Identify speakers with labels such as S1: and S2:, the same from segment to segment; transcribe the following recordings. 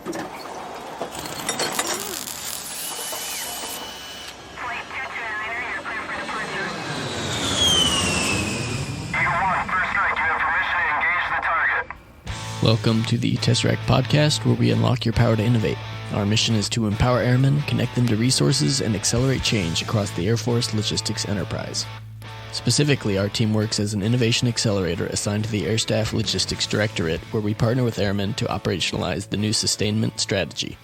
S1: Welcome to the Tesseract Podcast, where we unlock your power to innovate. Our mission is to empower airmen, connect them to resources, and accelerate change across the Air Force logistics enterprise. Specifically, our team works as an innovation accelerator assigned to the Air Staff Logistics Directorate, where we partner with airmen to operationalize the new sustainment strategy.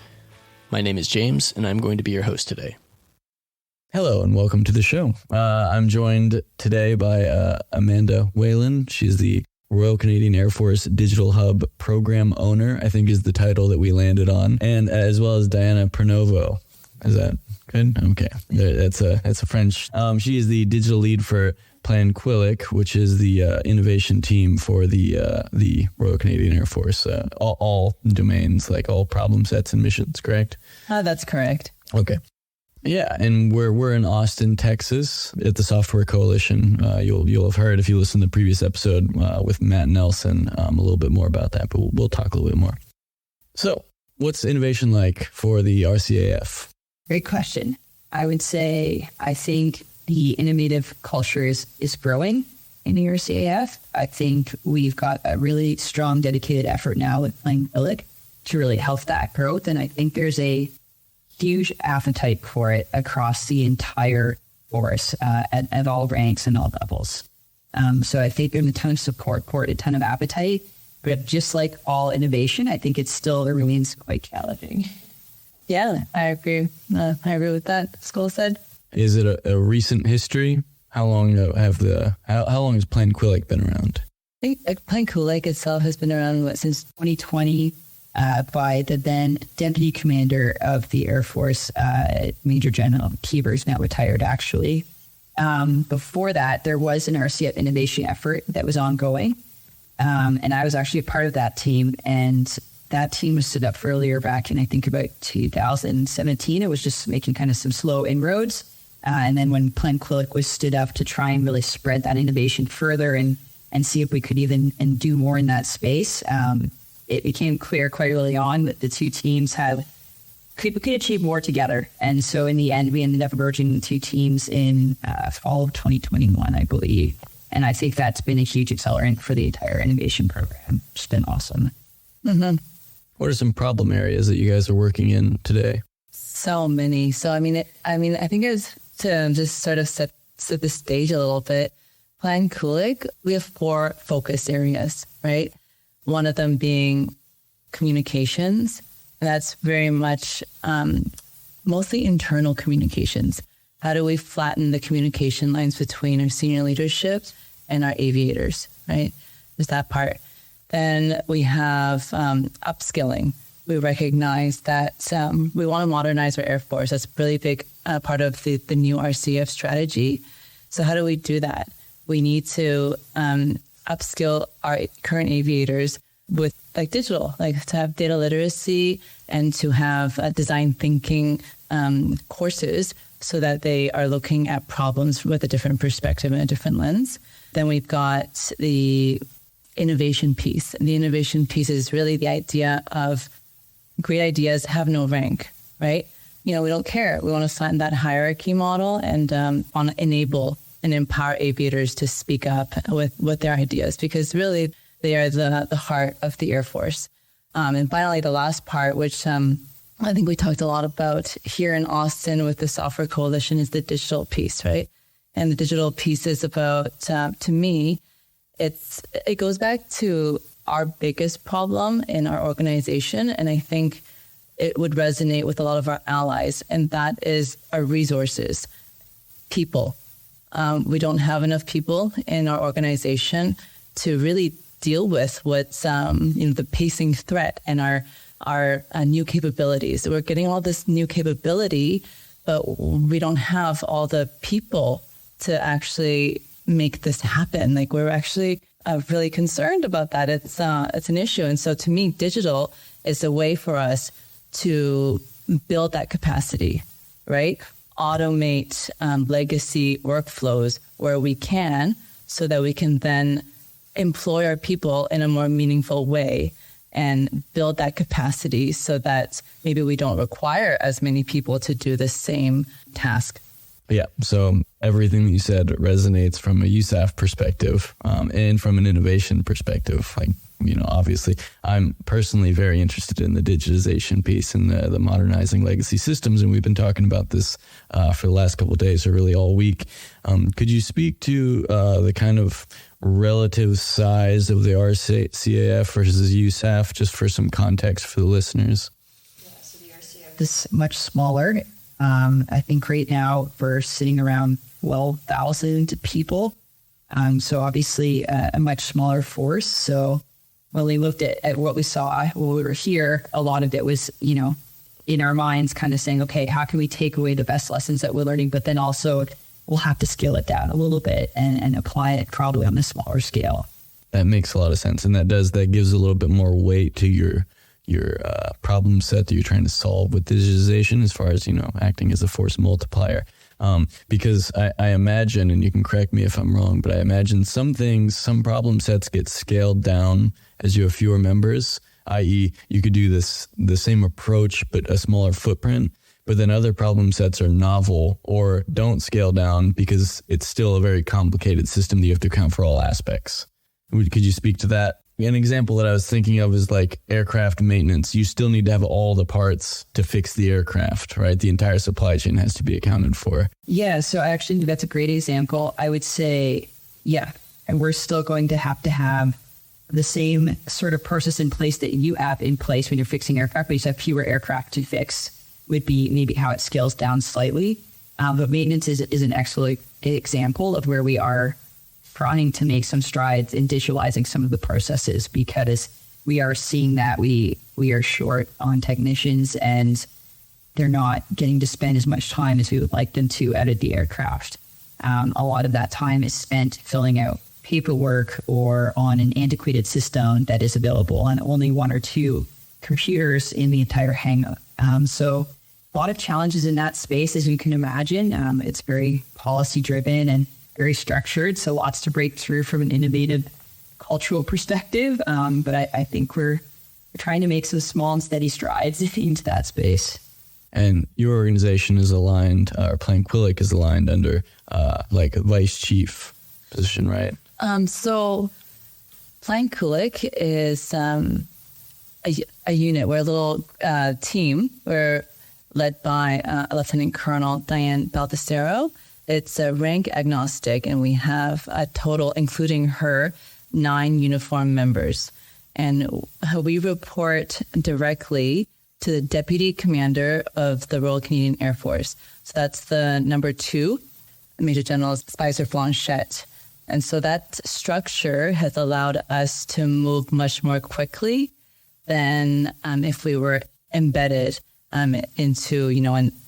S1: My name is James, and I'm going to be your host today.
S2: Hello, and welcome to the show. I'm joined today by Amanda Whalen. She's the Royal Canadian Air Force Digital Hub Program Owner, I think is the title that we landed on, and as well as Diana Prenoveau. Is that good? Okay, that's a French. She is the digital lead for Plan Qulliq, which is the innovation team for the Royal Canadian Air Force. All domains, like all problem sets and missions, correct?
S3: That's correct.
S2: Okay. Yeah, and we're in Austin, Texas, at the Software Coalition. You'll have heard if you listen to the previous episode with Matt Nelson a little bit more about that, but we'll talk a little bit more. So, what's innovation like for the RCAF?
S3: Great question. I would say I think the innovative culture is growing in the RCAF. I think we've got a really strong, dedicated effort now with Plan Qulliq to really help that growth, and I think there's a huge appetite for it across the entire force at all ranks and all levels. So I think there's a ton of support for it, a ton of appetite, but just like all innovation, I think it remains quite challenging.
S4: Yeah, I agree. I agree with that. School said.
S2: Is it a recent history? How long has Plan Qulliq been around?
S4: I think Plan Qulliq itself has been around since 2020. By the then Deputy Commander of the Air Force, Major General Keever's now retired, actually. Before that, there was an RCAF innovation effort that was ongoing, and I was actually a part of that team, and that team was stood up earlier back in, I think, about 2017. It was just making kind of some slow inroads, and then when Plan Qulliq was stood up to try and really spread that innovation further and see if we could even do more in that space, it became clear quite early on that the two teams could achieve more together. And so in the end, we ended up merging the two teams in fall of 2021, I believe. And I think that's been a huge accelerant for the entire innovation program. It's been awesome. Mm-hmm.
S2: What are some problem areas that you guys are working in today?
S4: So many. So, I think it was to just sort of set the stage a little bit. Plan Qulliq, we have 4 focus areas, right? One of them being communications. And that's very much mostly internal communications. How do we flatten the communication lines between our senior leadership and our aviators, right? There's that part. Then we have upskilling. We recognize that we want to modernize our Air Force. That's a really big part of the new RCAF strategy. So how do we do that? We need to upskill our current aviators with digital, to have data literacy and to have design thinking courses so that they are looking at problems with a different perspective and a different lens. Then we've got the innovation piece. And the innovation piece is really the idea of great ideas have no rank, right? We don't care. We want to flatten that hierarchy model and want to enable and empower aviators to speak up with their ideas, because really they are the heart of the Air Force. And finally, the last part, which I think we talked a lot about here in Austin with the Software Coalition, is the digital piece, right? And the digital piece is about, to me, it goes back to our biggest problem in our organization. And I think it would resonate with a lot of our allies, and that is our resources, people. We don't have enough people in our organization to really deal with what's the pacing threat and our new capabilities. We're getting all this new capability, but we don't have all the people to actually make this happen. We're actually really concerned about that. It's an issue. And so to me, digital is a way for us to build that capacity, right? Automate legacy workflows where we can, so that we can then employ our people in a more meaningful way and build that capacity so that maybe we don't require as many people to do the same task.
S2: Yeah. So everything that you said resonates from a USAF perspective, and from an innovation perspective. Like, obviously I'm personally very interested in the digitization piece and the modernizing legacy systems. And we've been talking about this for the last couple of days, or really all week. Could you speak to the kind of relative size of the RCAF versus USAF, just for some context for the listeners?
S3: Yeah, so the RCAF is much smaller. I think right now we're sitting around 12,000 people. So obviously a much smaller force. So when we looked at what we saw when we were here, a lot of it was, in our minds kind of saying, okay, how can we take away the best lessons that we're learning, but then also we'll have to scale it down a little bit and apply it probably on a smaller scale.
S2: That makes a lot of sense. And that gives a little bit more weight to your problem set that you're trying to solve with digitization, as far as, acting as a force multiplier. Because I imagine, and you can correct me if I'm wrong, but I imagine some problem sets get scaled down as you have fewer members, i.e. you could do the same approach, but a smaller footprint. But then other problem sets are novel or don't scale down because it's still a very complicated system that you have to account for all aspects. Could you speak to that? An example that I was thinking of is like aircraft maintenance. You still need to have all the parts to fix the aircraft, right? The entire supply chain has to be accounted for.
S3: Yeah, so actually that's a great example. I would say, yeah, and we're still going to have the same sort of process in place that you have in place when you're fixing aircraft, but you just have fewer aircraft to fix, would be maybe how it scales down slightly. But maintenance is an excellent example of where we are trying to make some strides in digitalizing some of the processes, because we are seeing that we are short on technicians and they're not getting to spend as much time as we would like them to out of the aircraft. A lot of that time is spent filling out paperwork or on an antiquated system that is available on only one or two computers in the entire hangar. So a lot of challenges in that space, as you can imagine. It's very policy driven and very structured, so lots to break through from an innovative cultural perspective. But I think we're trying to make some small and steady strides into that space.
S2: And your organization is aligned, or Plan Qulliq is aligned under like a vice chief position, right?
S4: So Plan Qulliq is a unit. We're a little team. We're led by Lieutenant Colonel Diane Baldestero. It's rank agnostic, and we have a total, including her, 9 uniform members. And we report directly to the Deputy Commander of the Royal Canadian Air Force. So that's the number 2, Major General Spicer Blanchette. And so that structure has allowed us to move much more quickly than if we were embedded into,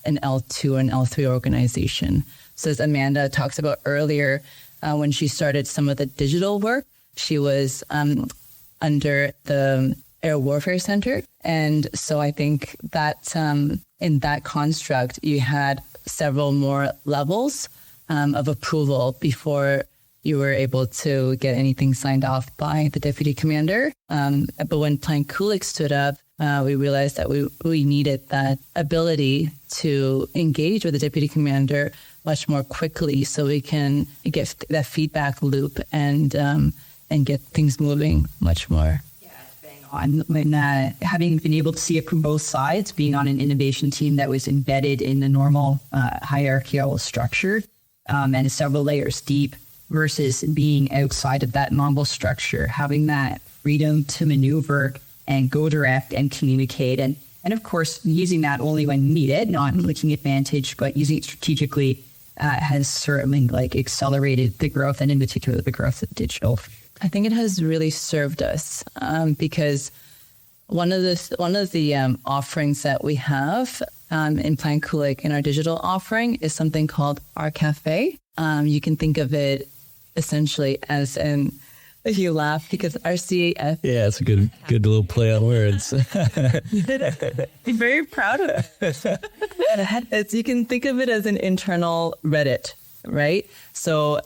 S4: an L2 or an L3 organization. So as Amanda talks about earlier, when she started some of the digital work, she was under the Air Warfare Center. And so I think that in that construct, you had several more levels of approval before you were able to get anything signed off by the deputy commander. But when Plan Qulliq stood up, we realized that we needed that ability to engage with the deputy commander much more quickly, so we can get that feedback loop and get things moving much more.
S3: Yeah, bang on. When having been able to see it from both sides, being on an innovation team that was embedded in the normal hierarchical structure and several layers deep, versus being outside of that normal structure, having that freedom to maneuver and go direct and communicate. And of course, using that only when needed, not taking advantage, but using it strategically has certainly accelerated the growth, and in particular, the growth of digital.
S4: I think it has really served us because one of the offerings that we have in Plan Qulliq in our digital offering is something called RCAF. You can think of it essentially as you laugh because RCAF.
S2: Yeah, it's a good little play on words.
S4: I'm very proud of it. You can think of it as an internal Reddit, right? So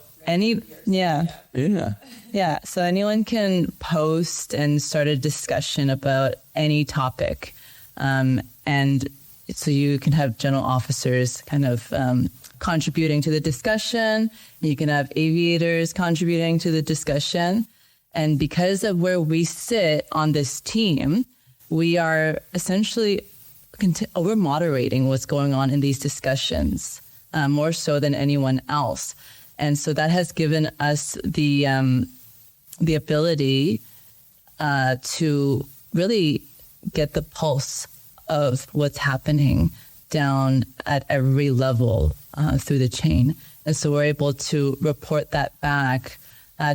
S4: Yeah. So anyone can post and start a discussion about any topic. And so you can have general officers kind of contributing to the discussion. You can have aviators contributing to the discussion. And because of where we sit on this team, we are essentially we're moderating what's going on in these discussions more so than anyone else. And so that has given us the ability to really get the pulse of what's happening down at every level through the chain. And so we're able to report that back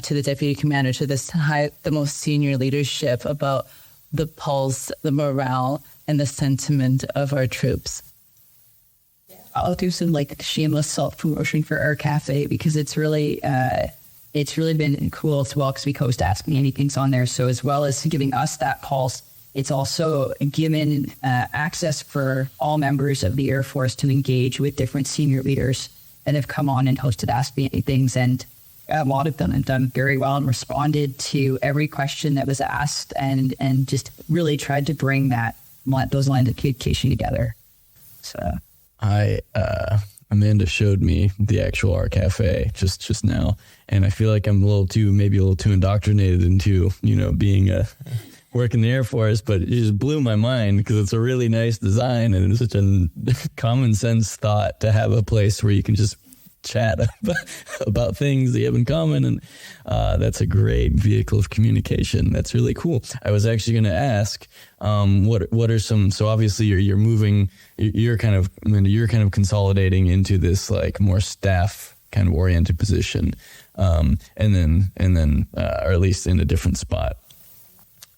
S4: to the deputy commander, to the most senior leadership about the pulse, the morale, and the sentiment of our troops.
S3: I'll do some shameless self-promotion for RCAF because it's really been cool as well because we host Ask Me Anything's on there. So as well as giving us that pulse, it's also given access for all members of the Air Force to engage with different senior leaders that have come on and hosted Ask Me Anything's, and a lot of them have done very well and responded to every question that was asked and just really tried to bring those lines of communication together. So
S2: Amanda showed me the actual RCAF just now, and I feel like I'm maybe a little too indoctrinated into, being work in the Air Force, but it just blew my mind because it's a really nice design and it's such a common sense thought to have a place where you can just chat about things that you have in common, and that's a great vehicle of communication. That's really cool. I was actually going to ask, what are some? So obviously you're moving, you're kind of consolidating into this more staff kind of oriented position, and then or at least in a different spot.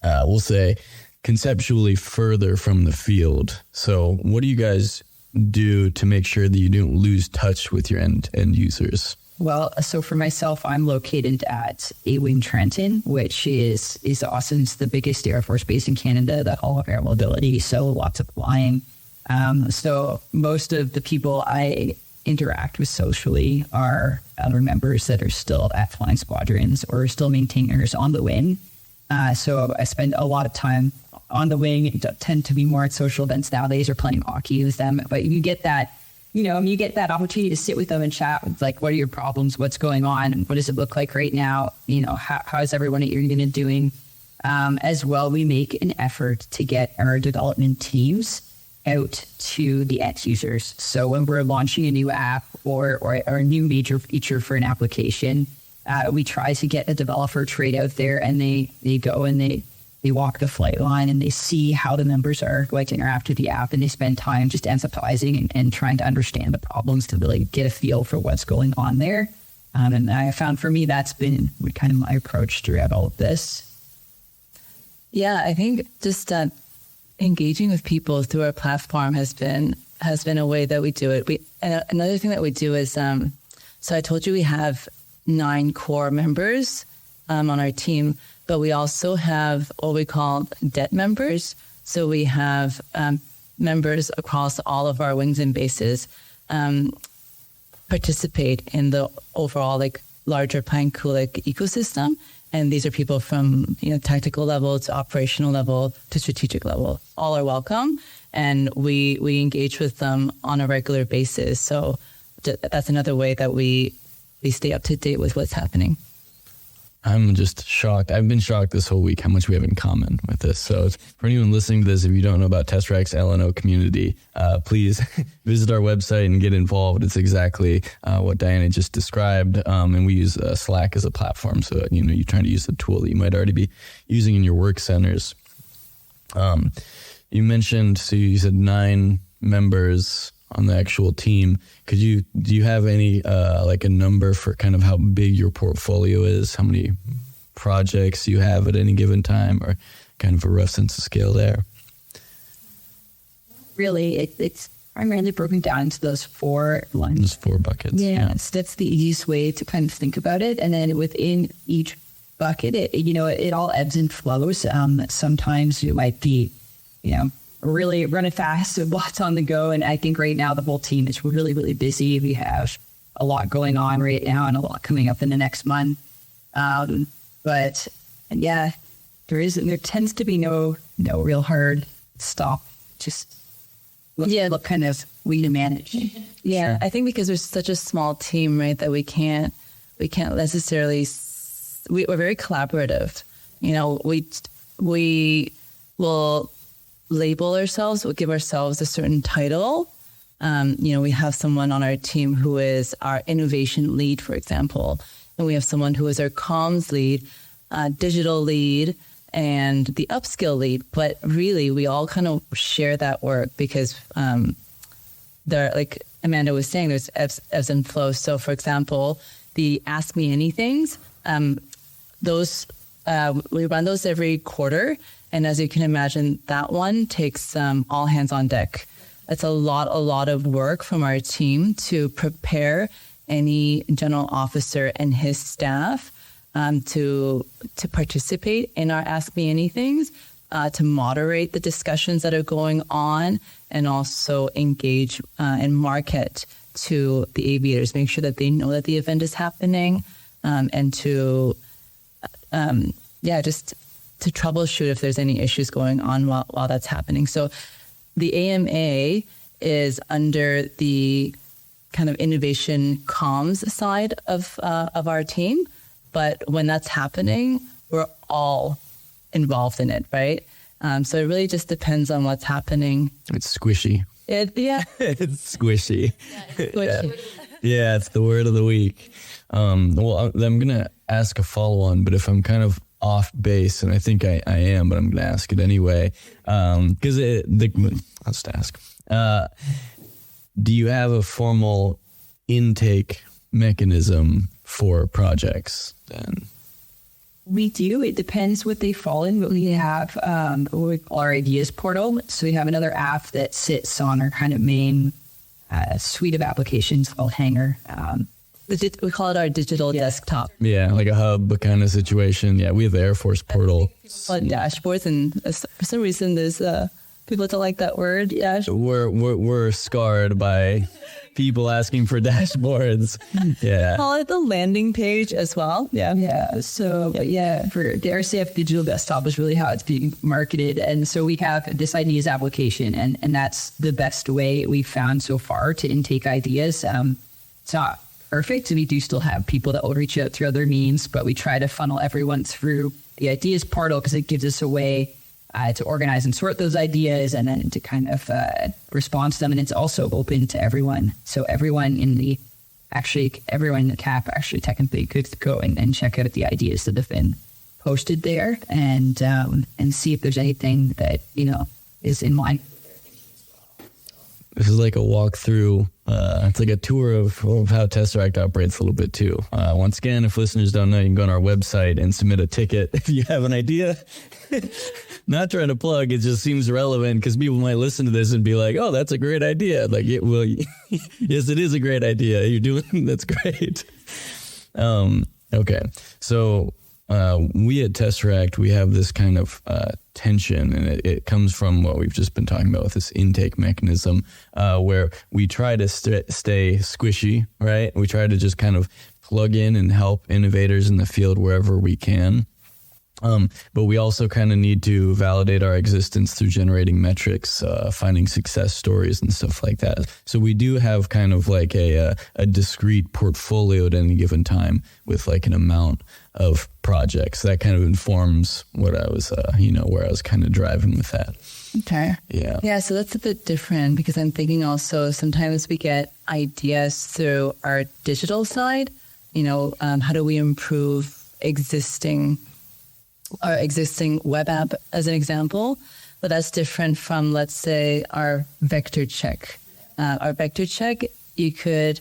S2: We'll say conceptually further from the field. So what do you guys do to make sure that you don't lose touch with your end users?
S3: Well, so for myself, I'm located at A-Wing Trenton, which is awesome. It's the biggest Air Force base in Canada, the Hall of Air Mobility, so lots of flying. So most of the people I interact with socially are other members that are still at flying squadrons or still maintainers on the wing. So I spend a lot of time on the wing and tend to be more at social events nowadays or playing hockey with them. But you get that, you get that opportunity to sit with them and chat with what are your problems? What's going on? What does it look like right now? How is everyone at your unit doing? As well, we make an effort to get our development teams out to the end users. So when we're launching a new app or a new major feature for an application, we try to get a developer trade out there, and they go and they walk the flight line and they see how the members are going to interact with the app, and they spend time just empathizing and trying to understand the problems to really get a feel for what's going on there. And I found for me that's been kind of my approach throughout all of this.
S4: Yeah, I think just engaging with people through our platform has been a way that we do it. Another thing that we do is, so I told you we have 9 core members on our team, but we also have what we call DET members. So we have members across all of our wings and bases participate in the overall larger Plan Qulliq ecosystem. And these are people from tactical level to operational level to strategic level. All are welcome, and we engage with them on a regular basis. So that's another way that we stay up to date with what's happening.
S2: I'm just shocked. I've been shocked this whole week how much we have in common with this. So for anyone listening to this, if you don't know about Tesseract's LNO community, please visit our website and get involved. It's exactly what Diana just described. And we use Slack as a platform. So, you're trying to use a tool that you might already be using in your work centers. You mentioned, so you said 9 members on the actual team. Do you have any a number for kind of how big your portfolio is, how many projects you have at any given time, or kind of a rough sense of scale there?
S3: Really, it's primarily broken down into those 4 lines.
S2: Those 4 buckets.
S3: Yeah, that's the easiest way to kind of think about it. And then within each bucket, it all ebbs and flows. Sometimes it might be, really running fast with lots on the go. And I think right now the whole team is really, really busy. We have a lot going on right now and a lot coming up in the next month. But yeah, there tends to be no real hard stop. Just what kind of we to manage.
S4: Yeah, I think because we're such a small team, right, that we can't necessarily. We're very collaborative. We will label ourselves. We'll give ourselves a certain title. We have someone on our team who is our innovation lead, for example, and we have someone who is our comms lead, digital lead, and the upskill lead. But really, we all kind of share that work because like Amanda was saying, there's ebbs and flows. So, for example, the Ask Me Anythings, those we run those every quarter. And as you can imagine, that one takes all hands on deck. It's a lot of work from our team to prepare any general officer and his staff to participate in our Ask Me Anythings, to moderate the discussions that are going on, and also engage and market to the aviators, make sure that they know that the event is happening, and to just to troubleshoot if there's any issues going on while that's happening. So the AMA is under the kind of innovation comms side of our team. But when that's happening, we're all involved in it, right? So it really just depends on what's happening.
S2: It's squishy.
S4: It's
S2: squishy. Yeah, it's the word of the week. Well, I'm going to ask a follow-on, but if I'm kind of off base, and I think I am, but I'm going to ask it anyway, because I'll just ask. Do you have a formal intake mechanism for projects then?
S3: We do. It depends what they fall in, but we have what we call our ideas portal. So we have another app that sits on our kind of main suite of applications called Hangar.
S4: We call it our digital desktop.
S2: Yeah, like a hub kind of situation. Yeah, we have the Air Force portal.
S4: Dashboards, and for some reason there's people don't like that word. Yeah,
S2: we're scarred by people asking for dashboards. Yeah,
S4: call it the landing page as well.
S3: Yeah. So for the RCAF digital desktop is really how it's being marketed, and so we have this ideas application, and that's the best way we've found so far to intake ideas. It's not perfect, and we do still have people that will reach out through other means, but we try to funnel everyone through the ideas portal because it gives us a way to organize and sort those ideas and then to kind of respond to them. And it's also open to everyone. So everyone in the CAP actually technically could go and check out the ideas that have been posted there and see if there's anything that, is in line.
S2: This is like a walkthrough. It's like a tour of how Tesseract operates a little bit too. Once again, if listeners don't know, you can go on our website and submit a ticket if you have an idea. Not trying to plug, it just seems relevant because people might listen to this and be like, "Oh, that's a great idea." Like, yes, it is a great idea. You're doing that's great. Okay, so we at Tesseract, we have this kind of tension, and it comes from what we've just been talking about with this intake mechanism, where we try to stay squishy, right? We try to just kind of plug in and help innovators in the field wherever we can. But we also kind of need to validate our existence through generating metrics, finding success stories and stuff like that. So we do have kind of like a discrete portfolio at any given time with like an amount of projects. That kind of informs what I was, where I was kind of driving with that.
S4: Okay.
S2: Yeah.
S4: Yeah. So that's a bit different because I'm thinking also sometimes we get ideas through our digital side. How do we improve our existing web app as an example? But that's different from, let's say, our vector check. Our vector check, you could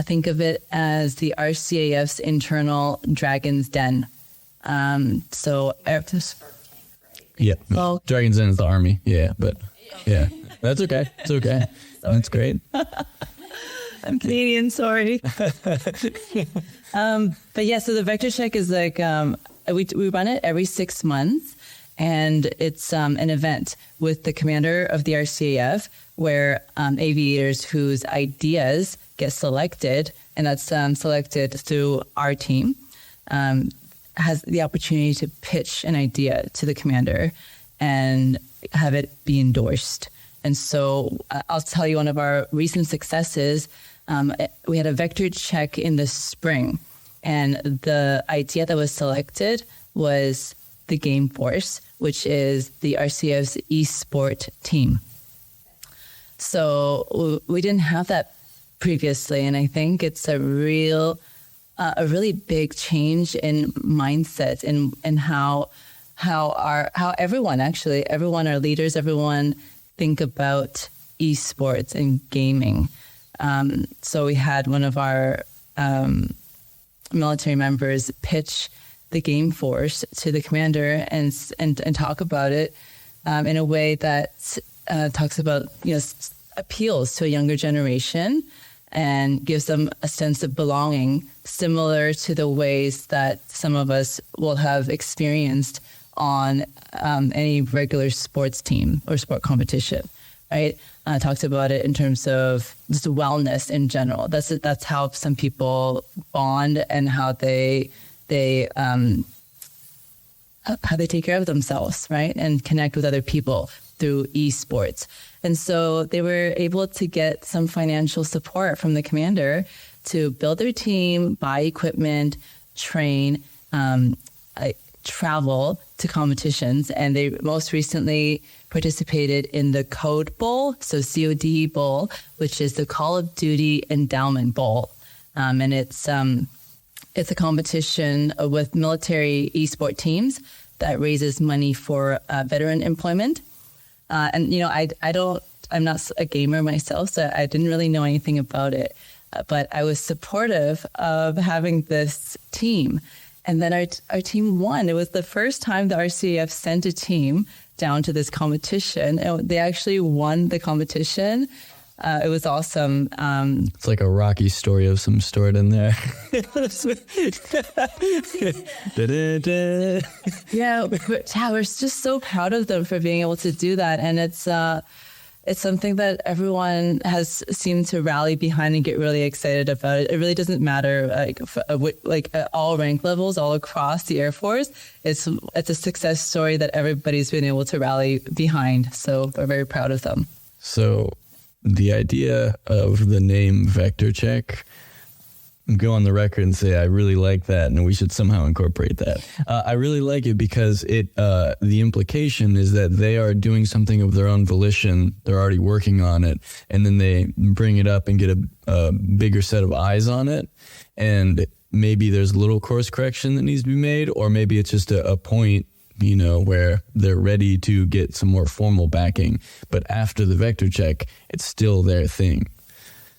S4: think of it as the RCAF's internal Dragon's Den.
S2: Yeah. Well, Dragon's Den is the Army. Yeah, but yeah, that's okay. It's okay. That's great.
S4: I'm Canadian, sorry. But yeah, so the vector check is like, we run it every 6 months, and it's an event with the commander of the RCAF where aviators whose ideas gets selected, and that's selected through our team, has the opportunity to pitch an idea to the commander and have it be endorsed. And so I'll tell you one of our recent successes. We had a vector check in the spring, and the idea that was selected was the Game Force, which is the RCAF's esport team. So we didn't have that previously, and I think it's a really big change in mindset and how everyone, our leaders, everyone think about esports and gaming. So we had one of our military members pitch the Game Force to the commander and talk about it in a way that talks about, appeals to a younger generation and gives them a sense of belonging, similar to the ways that some of us will have experienced on any regular sports team or sport competition, right? Talked about it in terms of just wellness in general. That's how some people bond and how they take care of themselves, right? And connect with other people through esports. And so they were able to get some financial support from the commander to build their team, buy equipment, train, travel to competitions. And they most recently participated in the Code Bowl, so COD Bowl, which is the Call of Duty Endowment Bowl. And it's a competition with military esport teams that raises money for veteran employment. I'm not a gamer myself, so I didn't really know anything about it. But I was supportive of having this team. And then our team won. It was the first time the RCAF sent a team down to this competition. And they actually won the competition. It was awesome.
S2: It's like a Rocky story of some sort in there.
S4: Yeah, we're just so proud of them for being able to do that. And it's something that everyone has seemed to rally behind and get really excited about. It really doesn't matter at all rank levels, all across the Air Force. It's a success story that everybody's been able to rally behind. So we're very proud of them.
S2: So the idea of the name Vector Check, go on the record and say I really like that, and we should somehow incorporate that. I really like it because the implication is that they are doing something of their own volition. They're already working on it, and then they bring it up and get a bigger set of eyes on it. And maybe there's a little course correction that needs to be made, or maybe it's just a point, where they're ready to get some more formal backing. But after the Vector Check, it's still their thing.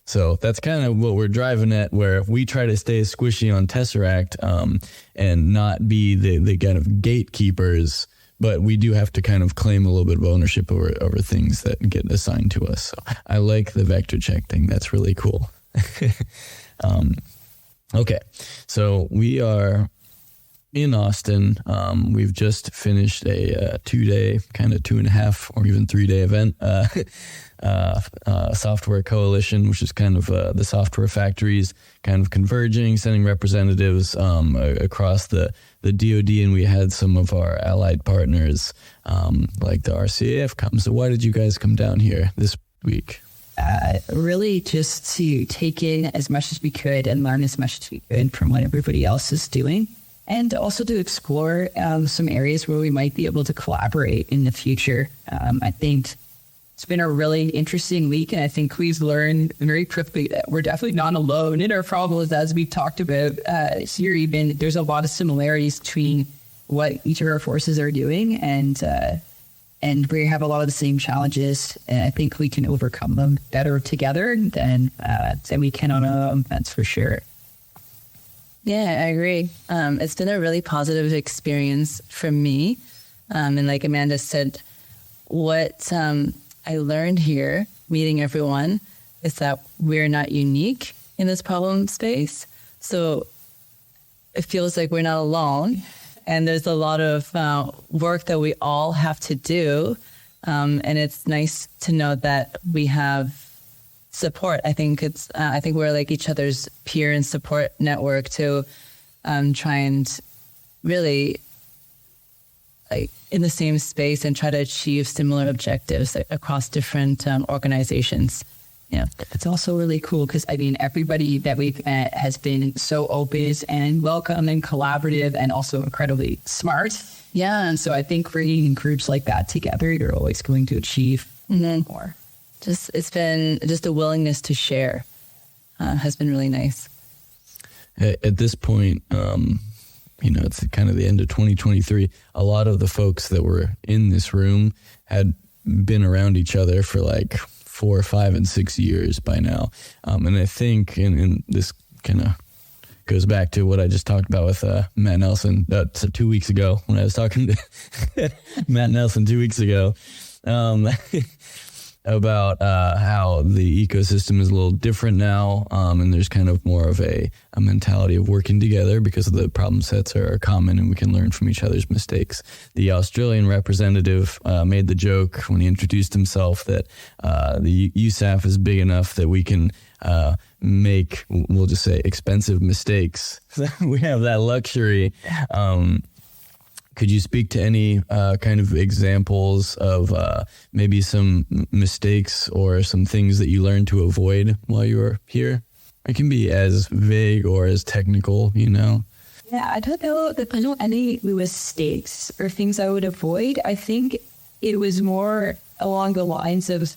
S2: So that's kind of what we're driving at, where we try to stay squishy on Tesseract and not be the kind of gatekeepers, but we do have to kind of claim a little bit of ownership over things that get assigned to us. So I like the Vector Check thing. That's really cool. Okay, so we are in Austin. We've just finished a 2-day, kind of 2.5 or even 3-day event, software coalition, which is kind of the software factories kind of converging, sending representatives across the DoD, and we had some of our allied partners like the RCAF come. So why did you guys come down here this week?
S3: Really just to take in as much as we could and learn as much as we could from what everybody else is doing. And also to explore some areas where we might be able to collaborate in the future. I think it's been a really interesting week, and I think we've learned very quickly that we're definitely not alone in our problems, as we've talked about here. Even there's a lot of similarities between what each of our forces are doing, and we have a lot of the same challenges. And I think we can overcome them better together than we can on our own. That's for sure.
S4: Yeah, I agree. It's been a really positive experience for me. And like Amanda said, what I learned here, meeting everyone, is that we're not unique in this problem space. So it feels like we're not alone. And there's a lot of work that we all have to do. And it's nice to know that we have support. I think we're like each other's peer and support network to try and really like in the same space and try to achieve similar objectives across different organizations. Yeah.
S3: It's also really cool because, I mean, everybody that we've met has been so open and welcome and collaborative and also incredibly smart.
S4: Yeah.
S3: And so I think bringing groups like that together, you're always going to achieve more.
S4: It's been just a willingness to share has been really nice.
S2: At this point, it's kind of the end of 2023. A lot of the folks that were in this room had been around each other for like 4, 5, and 6 years by now. And I think, and this kind of goes back to what I just talked about with Matt Nelson 2 weeks ago when I was talking to Matt Nelson 2 weeks ago about how the ecosystem is a little different now. And there's kind of more of a mentality of working together because the problem sets are common and we can learn from each other's mistakes. The Australian representative made the joke when he introduced himself that the USAF is big enough that we can make, we'll just say, expensive mistakes. We have that luxury. Could you speak to any kind of examples of maybe some mistakes or some things that you learned to avoid while you were here? It can be as vague or as technical,
S3: Yeah, I don't know that I know any mistakes or things I would avoid. I think it was more along the lines of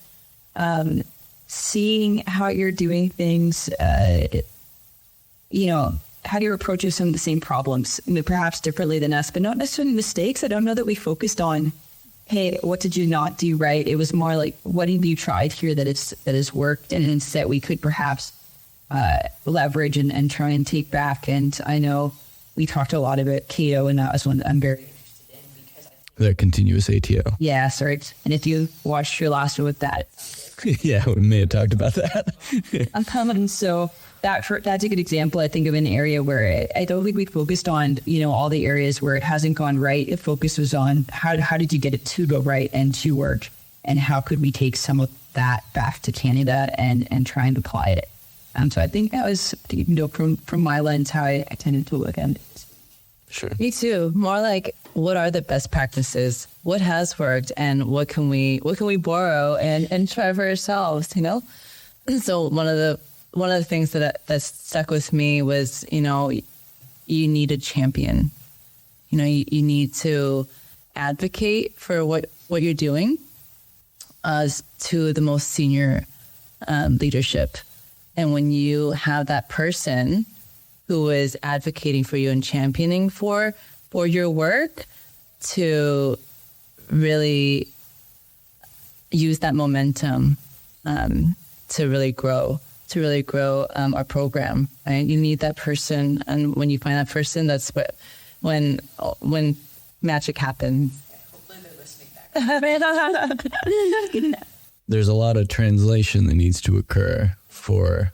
S3: seeing how you're doing things, how you're approaching some of the same problems, perhaps differently than us, but not necessarily mistakes. I don't know that we focused on, hey, what did you not do right? It was more like, what have you tried here that has worked and that we could perhaps leverage and try and take back. And I know we talked a lot about keto, and that was one that I'm very interested in because
S2: the continuous ATO.
S3: Yeah, sorry. And if you watched your last one with that,
S2: yeah, we may have talked about that.
S3: And so that's a good example, I think, of an area where I don't think we focused on, all the areas where it hasn't gone right. It focuses on how did you get it to go right and to work, and how could we take some of that back to Canada and try and apply it. So I think that was, from my lens, how I tended to look at it.
S2: Sure.
S4: Me too. More like, what are the best practices? What has worked, and what can we borrow and try for ourselves? So one of the things that stuck with me was, you need a champion. You need to advocate for what you're doing to the most senior leadership. And when you have that person who is advocating for you and championing for your work, to really use that momentum to really grow our program, right? You need that person, and when you find that person, that's when magic happens. Hopefully they're listening back.
S2: There's a lot of translation that needs to occur for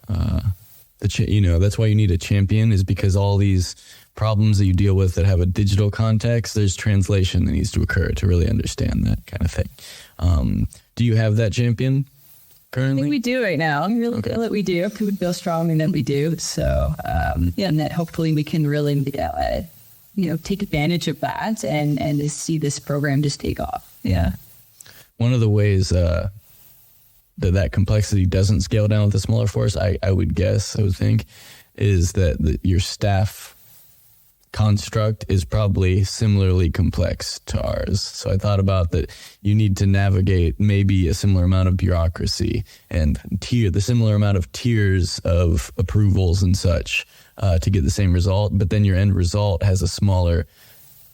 S2: that's why you need a champion, is because all these problems that you deal with that have a digital context, there's translation that needs to occur to really understand that kind of thing. Do you have that champion currently?
S3: I think we do right now. I'm really feel that we do. We feel strongly that we do. So, and that hopefully we can really, take advantage of that and see this program just take off.
S4: Yeah.
S2: One of the ways that complexity doesn't scale down with a smaller force, I would think, is that your staff construct is probably similarly complex to ours. So I thought about that you need to navigate maybe a similar amount of bureaucracy and the similar amount of tiers of approvals and such to get the same result. But then your end result has a smaller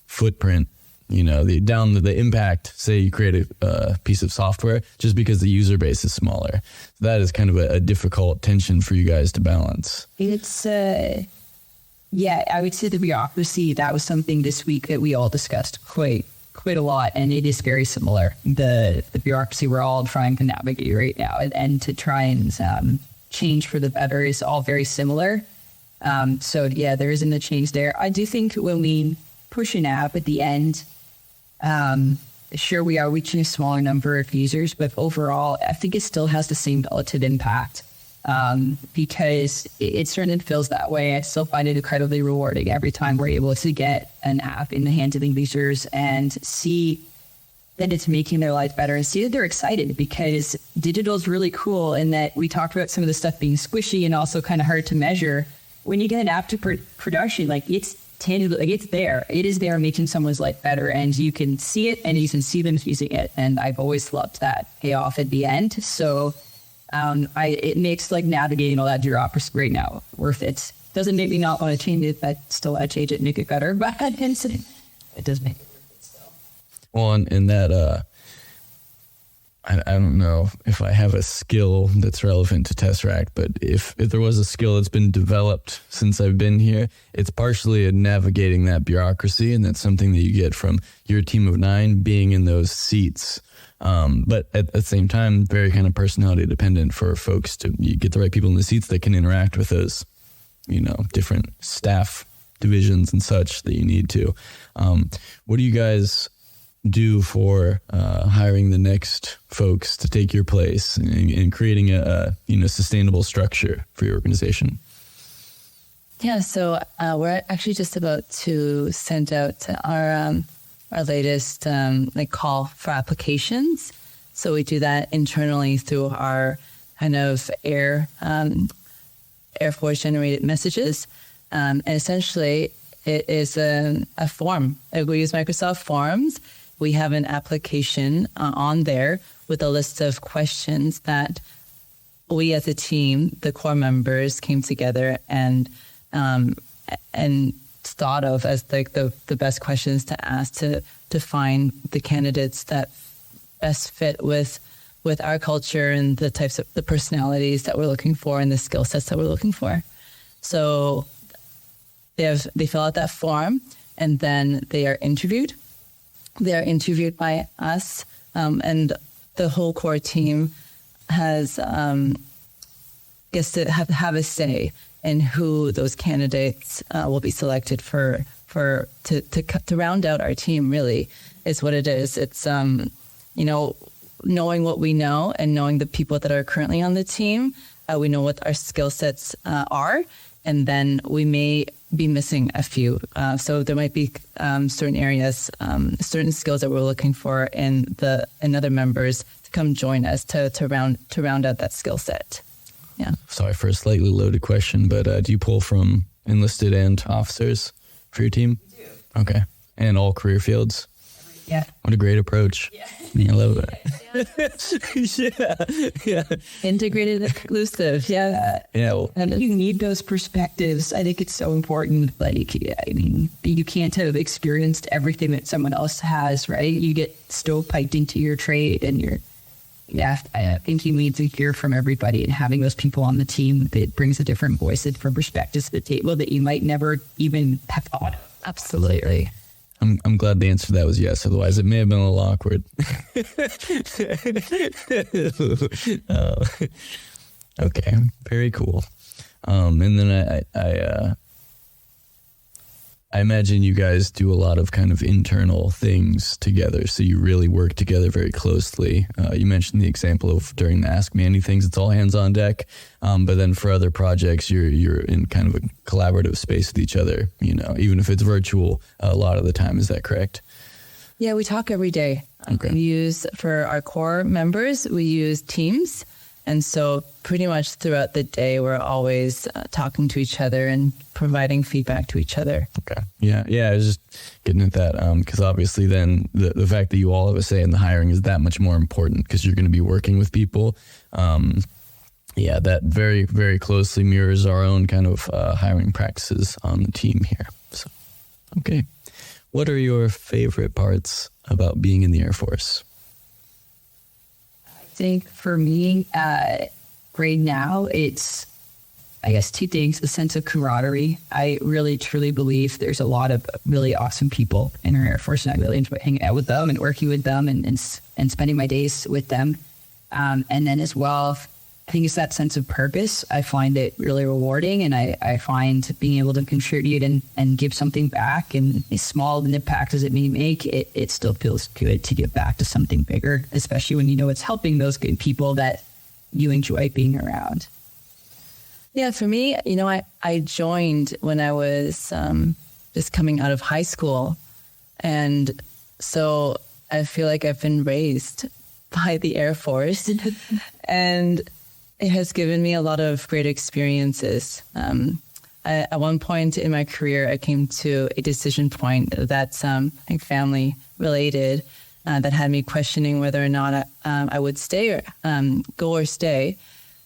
S2: footprint. The impact, say you create a piece of software just because the user base is smaller. That is kind of a difficult tension for you guys to balance.
S3: It's, I would say the bureaucracy, that was something this week that we all discussed quite a lot. And it is very similar. The bureaucracy we're all trying to navigate right now and to try and change for the better is all very similar. There isn't a change there. I do think when we push an app at the end, sure, we are reaching a smaller number of users, but overall, I think it still has the same relative impact. Because it certainly feels that way. I still find it incredibly rewarding every time we're able to get an app in the hands of the users and see that it's making their life better and see that they're excited, because digital is really cool in that we talked about some of the stuff being squishy and also kind of hard to measure. When you get an app to production, like it's tangible, like it's there. It is there making someone's life better, and you can see it and you can see them using it. And I've always loved that payoff at the end. So it makes like navigating all that bureaucracy right now worth it. Doesn't make me not want to change it. I still want to change it and make it better, but it does make it worth it still.
S2: Well, in that, I don't know if I have a skill that's relevant to Tesseract, but if there was a skill that's been developed since I've been here, it's partially in navigating that bureaucracy, and that's something that you get from your team of 9 being in those seats. But at the same time, very kind of personality dependent for folks you get the right people in the seats that can interact with those, different staff divisions and such that you need to. What do you guys do for hiring the next folks to take your place and creating a sustainable structure for your organization?
S4: Yeah, so we're actually just about to send out our latest call for applications. So we do that internally through our kind of Air Force generated messages. And essentially it is a form. We use Microsoft Forms. We have an application on there with a list of questions that we as a team, the core members, came together and thought of as the best questions to ask to find the candidates that best fit with our culture and the types of the personalities that we're looking for and the skill sets that we're looking for. So they fill out that form, and then they are interviewed. They are interviewed by us, and the whole core team gets to have a say in who those candidates will be selected to round out our team. Really, is what it is. It's knowing what we know and knowing the people that are currently on the team. We know what our skill sets are, and then we may be missing a few. So there might be certain areas, certain skills that we're looking for in other members to come join us to round out that skill set. Yeah.
S2: Sorry for a slightly loaded question, but do you pull from enlisted and officers for your team?
S3: We do.
S2: Okay. And all career fields?
S3: Yeah.
S2: What a great approach.
S3: Yeah.
S2: I love it.
S4: Yeah. Integrated, inclusive. Yeah.
S2: Yeah. Well,
S3: And you need those perspectives. I think it's so important. You can't have experienced everything that someone else has, right? You get stovepiped into your trade, and I think you need to hear from everybody, and having those people on the team that brings a different voice and different perspectives to the table that you might never even have thought of.
S4: Absolutely.
S2: I'm glad the answer to that was yes. Otherwise, it may have been a little awkward. Okay, very cool. And then I imagine you guys do a lot of kind of internal things together, so you really work together very closely. You mentioned the example of during the Ask Me Anythings, it's all hands on deck. But then for other projects, you're in kind of a collaborative space with each other, even if it's virtual a lot of the time. Is that correct?
S4: Yeah, we talk every day.
S2: Okay.
S4: For our core members, we use Teams. And so pretty much throughout the day, we're always talking to each other and providing feedback to each other. Okay.
S2: Yeah. I was just getting at that because obviously then the fact that you all have a say in the hiring is that much more important because you're going to be working with people. That very, very closely mirrors our own kind of hiring practices on the team here. So, okay. What are your favorite parts about being in the Air Force?
S3: I think for me, right now, it's, I guess, two things: the sense of camaraderie. I really, truly believe there's a lot of really awesome people in our Air Force, and I really enjoy hanging out with them and working with them and spending my days with them. And then as well, I think it's that sense of purpose. I find it really rewarding, and I find being able to contribute and give something back, and as small an impact as it may make, it still feels good to give back to something bigger, especially when you know it's helping those good people that you enjoy being around.
S4: Yeah, for me, I joined when I was just coming out of high school. And so I feel like I've been raised by the Air Force. And it has given me a lot of great experiences. At one point in my career, I came to a decision point that's family related that had me questioning whether or not I would stay or go or stay.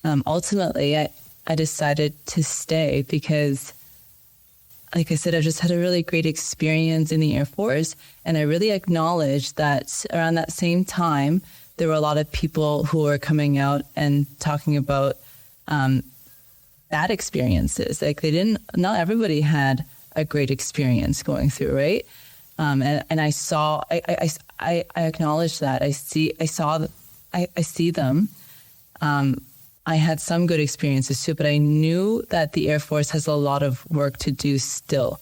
S4: Ultimately, I decided to stay because, like I said, I just had a really great experience in the Air Force. And I really acknowledged that around that same time, there were a lot of people who were coming out and talking about bad experiences. Like not everybody had a great experience going through, right? And I saw, I acknowledged that. I see them. I had some good experiences too, but I knew that the Air Force has a lot of work to do still.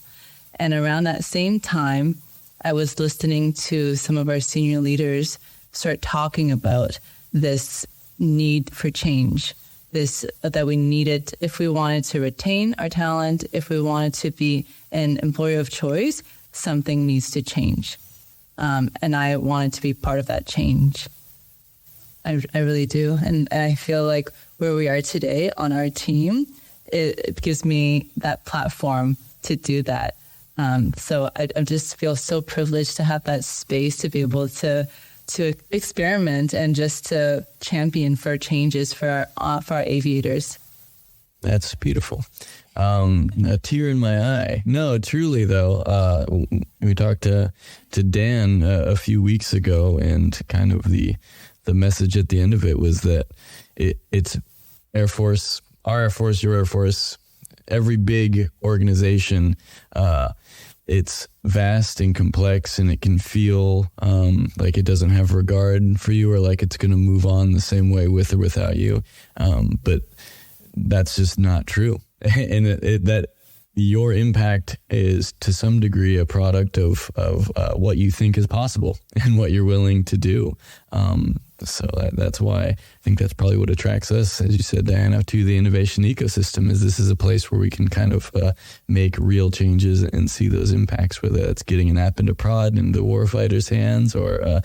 S4: And around that same time, I was listening to some of our senior leaders start talking about this need for change, that we needed, if we wanted to retain our talent, if we wanted to be an employer of choice, something needs to change. And I wanted to be part of that change. I really do. And I feel like where we are today on our team, it gives me that platform to do that. So I just feel so privileged to have that space to be able to experiment and just to champion for changes for our aviators.
S2: That's beautiful. A tear in my eye. No, truly though, we talked to Dan a few weeks ago, and kind of the message at the end of it was that it's Air Force, our Air Force, your Air Force, every big organization, it's vast and complex, and it can feel like it doesn't have regard for you, or like it's going to move on the same way with or without you. But that's just not true. And that your impact is to some degree a product of what you think is possible and what you're willing to do. So that's why I think that's probably what attracts us, as you said, Diana, to the innovation ecosystem. Is this is a place where we can kind of make real changes and see those impacts, whether that's getting an app into prod into warfighters' hands, or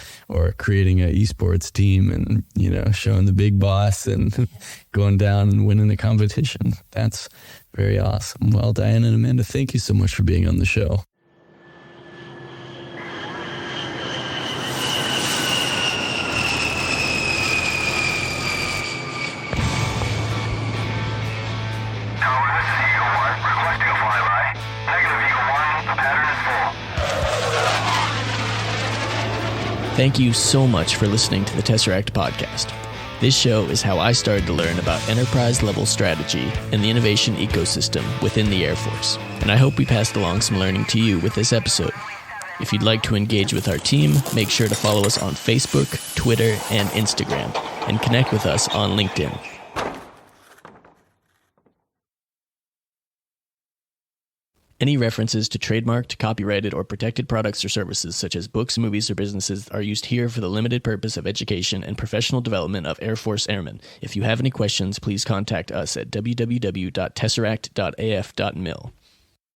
S2: creating an esports team and showing the big boss and going down and winning a competition. That's very awesome. Well, Diana and Amanda, thank you so much for being on the show.
S1: Thank you so much for listening to the Tesseract Podcast. This show is how I started to learn about enterprise-level strategy and the innovation ecosystem within the Air Force, and I hope we passed along some learning to you with this episode. If you'd like to engage with our team, make sure to follow us on Facebook, Twitter, and Instagram, and connect with us on LinkedIn. Any references to trademarked, copyrighted, or protected products or services such as books, movies, or businesses are used here for the limited purpose of education and professional development of Air Force Airmen. If you have any questions, please contact us at www.tesseract.af.mil.